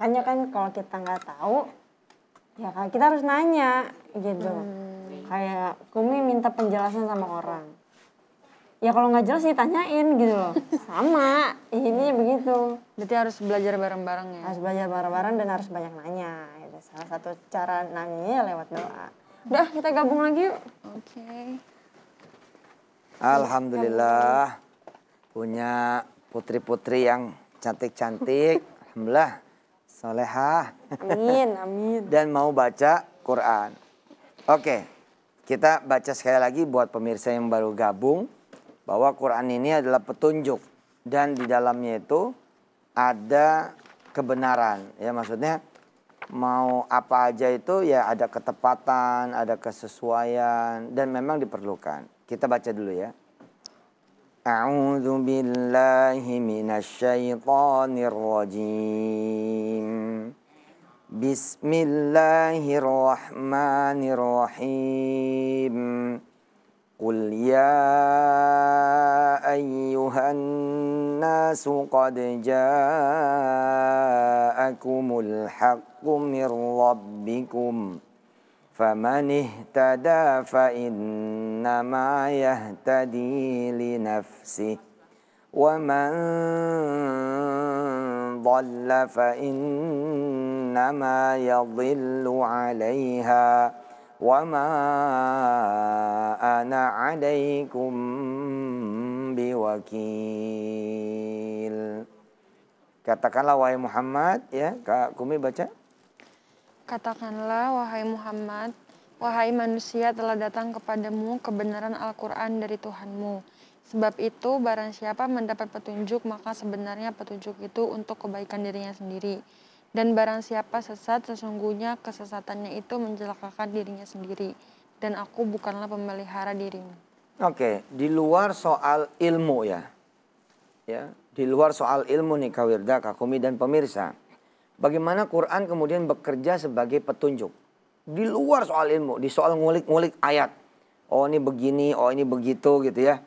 Makanya kan kalau kita nggak tahu, ya kan kita harus nanya gitu. Kayak Kumi minta penjelasan sama orang. Ya kalau nggak jelas ditanyain gitu loh. Sama, ini begitu. Berarti harus belajar bareng-bareng ya? Harus belajar bareng-bareng dan harus banyak nanya. Gitu. Salah satu cara nanyanya lewat doa. Udah, kita gabung lagi yuk. Oke. Alhamdulillah punya putri-putri yang cantik-cantik. Alhamdulillah, solehah. Amin, amin. Dan mau baca Quran. Oke, kita baca sekali lagi buat pemirsa yang baru gabung. Bahwa Quran ini adalah petunjuk. Dan di dalamnya itu ada kebenaran. Ya, maksudnya mau apa aja itu ya ada ketepatan, ada kesesuaian. Dan memang diperlukan. Kita baca dulu ya. A'udzu billahi minasyaitonir rajim. Bismillahirrahmanirrahim. Qul ya ayyuhan nasu qad ja'akumul haqqu mir rabbikum. فمن اهتدى فإنما يهتدي لنفسه ومن ضل فإنما يضل عليها وما أنا عليكم بوكيل. Katakanlah wahai Muhammad, ya Kak Kumi baca. Katakanlah, wahai Muhammad, wahai manusia, telah datang kepadamu kebenaran Al-Quran dari Tuhanmu. Sebab itu, barang siapa mendapat petunjuk, maka sebenarnya petunjuk itu untuk kebaikan dirinya sendiri. Dan barang siapa sesat, sesungguhnya kesesatannya itu mencelakakan dirinya sendiri. Dan aku bukanlah pemelihara dirimu. Oke, di luar soal ilmu ya. Di luar soal ilmu nih Kak Wirda, Kak Kumi dan pemirsa. Bagaimana Quran kemudian bekerja sebagai petunjuk. Di luar soal ilmu, di soal ngulik-ngulik ayat. Oh ini begini, oh ini begitu gitu ya.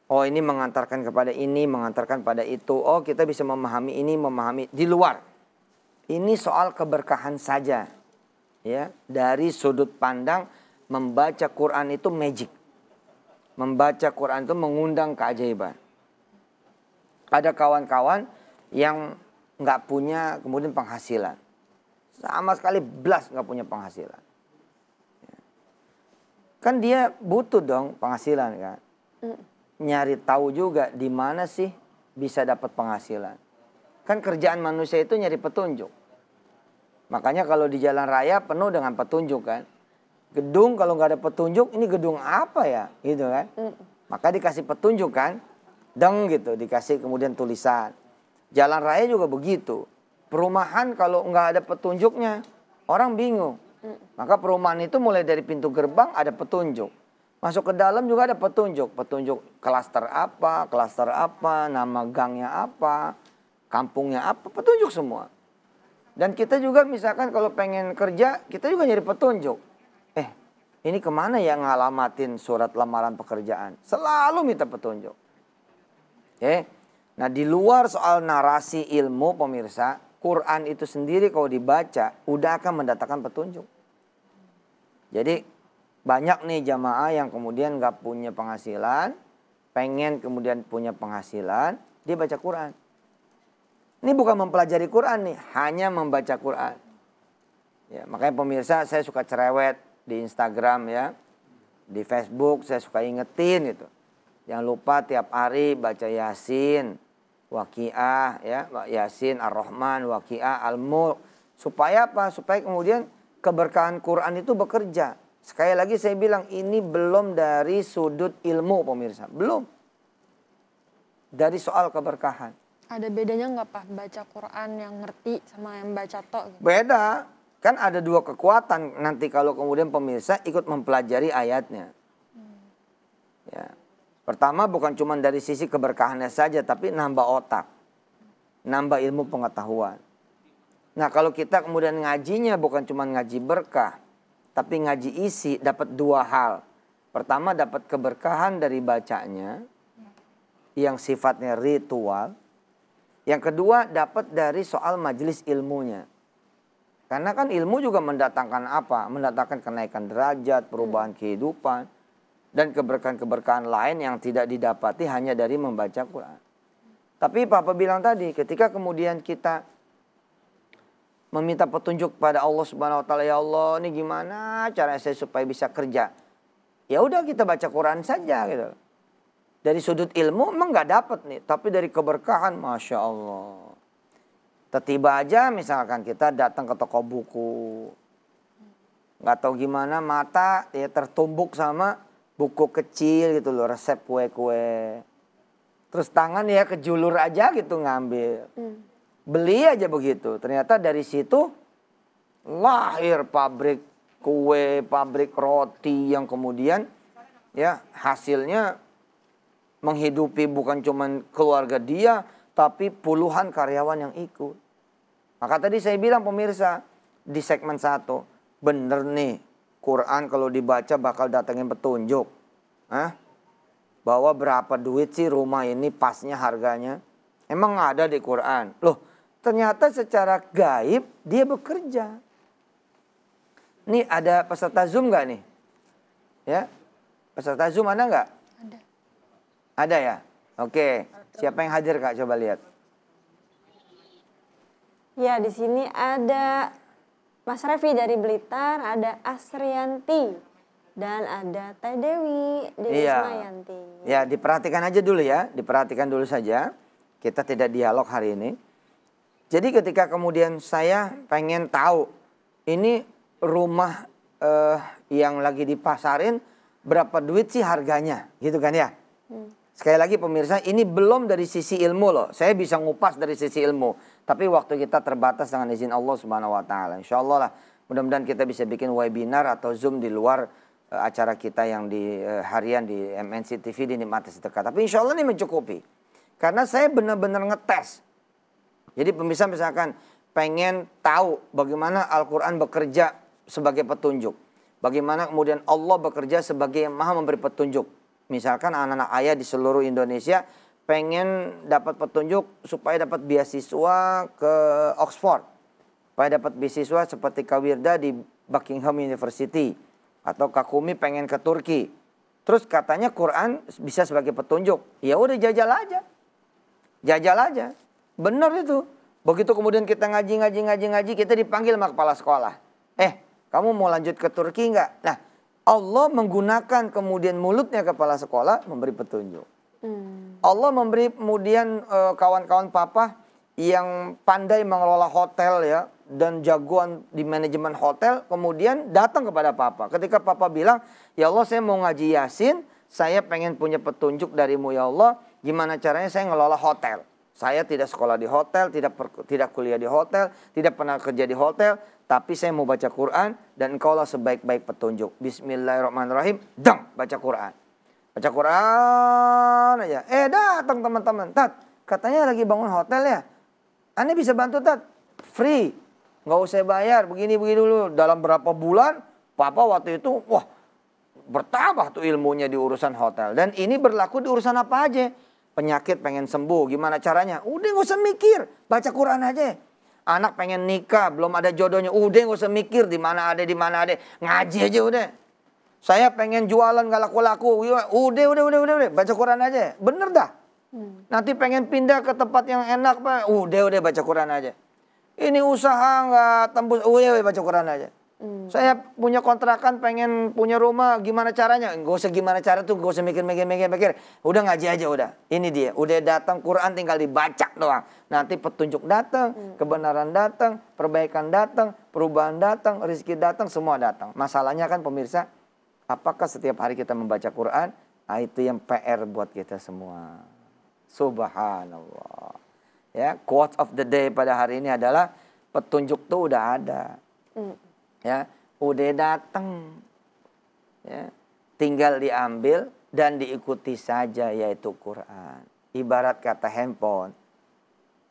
Oh ini mengantarkan kepada ini, mengantarkan pada itu. Oh kita bisa memahami ini, memahami. Di luar. Ini soal keberkahan saja. Ya, dari sudut pandang membaca Quran itu magic. Membaca Quran itu mengundang keajaiban. Ada kawan-kawan yang nggak punya kemudian penghasilan. Sama sekali blas nggak punya penghasilan. Kan dia butuh dong penghasilan kan. Nyari tahu juga di mana sih bisa dapat penghasilan. Kan kerjaan manusia itu nyari petunjuk. Makanya kalau di jalan raya penuh dengan petunjuk kan. Gedung kalau nggak ada petunjuk ini gedung apa ya gitu kan. Maka dikasih petunjuk kan. Deng gitu dikasih kemudian tulisan. Jalan raya juga begitu. Perumahan kalau nggak ada petunjuknya, orang bingung. Maka perumahan itu mulai dari pintu gerbang ada petunjuk. Masuk ke dalam juga ada petunjuk. Petunjuk klaster apa, nama gangnya apa, kampungnya apa, petunjuk semua. Dan kita juga misalkan kalau pengen kerja, kita juga nyari petunjuk. Ini kemana ya ngalamatin surat lamaran pekerjaan? Selalu minta petunjuk. Nah di luar soal narasi ilmu pemirsa, Quran itu sendiri kalau dibaca udah akan mendatangkan petunjuk. Jadi banyak nih jamaah yang kemudian gak punya penghasilan, pengen kemudian punya penghasilan, dia baca Quran. Ini bukan mempelajari Quran nih, hanya membaca Quran. Ya, makanya pemirsa saya suka cerewet di Instagram ya, di Facebook saya suka ingetin gitu. Jangan lupa tiap hari baca Yasin. Waqiah ya, Yasin, Ar-Rahman, Waqiah, Al-Mulk. Supaya apa? Supaya kemudian keberkahan Quran itu bekerja. Sekali lagi saya bilang ini belum dari sudut ilmu pemirsa. Belum. Dari soal keberkahan. Ada bedanya nggak Pak baca Quran yang ngerti sama yang baca tok? Gitu? Beda. Kan ada dua kekuatan nanti kalau kemudian pemirsa ikut mempelajari ayatnya. Ya. Pertama bukan cuma dari sisi keberkahannya saja, tapi nambah otak. Nambah ilmu pengetahuan. Nah kalau kita kemudian ngajinya bukan cuma ngaji berkah, tapi ngaji isi, dapat dua hal. Pertama dapat keberkahan dari bacanya, yang sifatnya ritual. Yang kedua dapat dari soal majelis ilmunya. Karena kan ilmu juga mendatangkan apa? Mendatangkan kenaikan derajat, perubahan kehidupan, dan keberkahan-keberkahan lain yang tidak didapati hanya dari membaca Quran. Tapi Papa bilang tadi, ketika kemudian kita meminta petunjuk pada Allah Subhanahu wa taala, ya Allah, ini gimana cara saya supaya bisa kerja? Ya udah kita baca Quran saja gitu. Dari sudut ilmu emang nggak dapat nih, tapi dari keberkahan, masya Allah. Tiba aja misalkan kita datang ke toko buku, nggak tahu gimana mata ya tertumbuk sama buku kecil gitu loh, resep kue-kue. Terus tangan ya kejulur aja gitu ngambil. Beli aja begitu. Ternyata dari situ lahir pabrik kue, pabrik roti yang kemudian ya hasilnya menghidupi bukan cuma keluarga dia, tapi puluhan karyawan yang ikut. Maka tadi saya bilang pemirsa di segmen 1, bener nih Quran kalau dibaca bakal datangin petunjuk. Bahwa berapa duit sih rumah ini pasnya harganya. Emang ada di Quran. Loh, ternyata secara gaib dia bekerja. Nih ada peserta Zoom gak nih? Ya, peserta Zoom ada gak? Ada. Ada ya? Oke, siapa yang hadir Kak? Coba lihat. Ya, di sini ada Mas Revi dari Blitar, ada Asrianti, dan ada Teh Dewi Ismayanti. Ya, diperhatikan aja dulu ya, diperhatikan dulu saja. Kita tidak dialog hari ini. Jadi ketika kemudian saya pengen tahu, ini rumah yang lagi dipasarin, berapa duit sih harganya, gitu kan ya? Sekali lagi pemirsa, ini belum dari sisi ilmu loh. Saya bisa ngupas dari sisi ilmu. Tapi waktu kita terbatas dengan izin Allah Subhanahu wa taala. Insya Allah lah, mudah-mudahan kita bisa bikin webinar atau Zoom di luar acara kita yang di harian di MNC TV di Nikmati Sedekah. Tapi insya Allah ini mencukupi. Karena saya benar-benar ngetes. Jadi pemirsa misalkan pengen tahu bagaimana Al-Quran bekerja sebagai petunjuk. Bagaimana kemudian Allah bekerja sebagai yang maha memberi petunjuk. Misalkan anak-anak ayah di seluruh Indonesia pengen dapat petunjuk supaya dapat beasiswa ke Oxford. Supaya dapat beasiswa seperti Kawirda di Buckingham University. Atau Kakumi pengen ke Turki. Terus katanya Quran bisa sebagai petunjuk. Ya udah jajal aja. Jajal aja. Benar itu. Begitu kemudian kita ngaji, kita dipanggil sama kepala sekolah. Kamu mau lanjut ke Turki enggak? Nah, Allah menggunakan kemudian mulutnya kepala sekolah memberi petunjuk. Allah memberi kemudian kawan-kawan papa yang pandai mengelola hotel ya dan jagoan di manajemen hotel kemudian datang kepada papa. Ketika papa bilang, ya Allah saya mau ngaji Yasin, saya pengen punya petunjuk darimu ya Allah, gimana caranya saya ngelola hotel. Saya tidak sekolah di hotel, tidak kuliah di hotel, tidak pernah kerja di hotel, tapi saya mau baca Quran dan engkaulah sebaik-baik petunjuk. Bismillahirrahmanirrahim, dang baca Quran. Baca Quran aja. Datang teman-teman. Tat, katanya lagi bangun hotel ya. Ane bisa bantu Tat? Free. Nggak usah bayar. Begini-begini dulu. Dalam berapa bulan, papa waktu itu, wah bertambah tuh ilmunya di urusan hotel. Dan ini berlaku di urusan apa aja. Penyakit pengen sembuh, gimana caranya? Udah nggak usah mikir. Baca Quran aja. Anak pengen nikah, belum ada jodohnya. Udah nggak usah mikir di mana ada. Ngaji aja udah. Saya pengen jualan gak laku-laku. Udah. Baca Quran aja. Bener dah. Nanti pengen pindah ke tempat yang enak, Pak. Udah baca Quran aja. Ini usaha gak tembus. Udah baca Quran aja. Saya punya kontrakan, pengen punya rumah. Gimana caranya? Gak usah gimana cara tuh. Gak usah mikir. Udah ngaji aja udah. Ini dia. Udah datang Quran tinggal dibaca doang. Nanti petunjuk datang. Kebenaran datang. Perbaikan datang. Perubahan datang. Rezeki datang. Semua datang. Masalahnya kan pemirsa. Apakah setiap hari kita membaca Quran? Nah, itu yang PR buat kita semua. Subhanallah. Ya, quote of the day pada hari ini adalah petunjuk tuh udah ada. Ya, udah datang. Ya, tinggal diambil dan diikuti saja yaitu Quran. Ibarat kata handphone.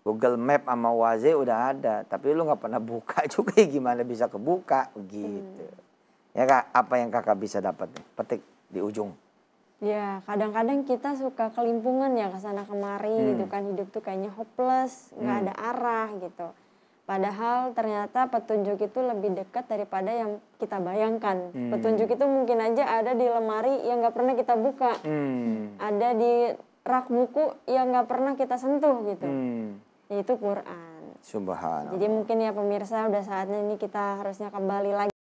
Google Map sama Waze udah ada, tapi lu nggak pernah buka juga gimana bisa kebuka gitu. Ya Kak, apa yang kakak bisa dapat nih? Petik di ujung. Ya kadang-kadang kita suka kelimpungan ya kesana kemari gitu kan, hidup tuh kayaknya hopeless, nggak ada arah gitu. Padahal ternyata petunjuk itu lebih dekat daripada yang kita bayangkan. Petunjuk itu mungkin aja ada di lemari yang nggak pernah kita buka, ada di rak buku yang nggak pernah kita sentuh gitu. Yaitu Quran. Subhanallah. Jadi mungkin ya pemirsa udah saatnya ini kita harusnya kembali lagi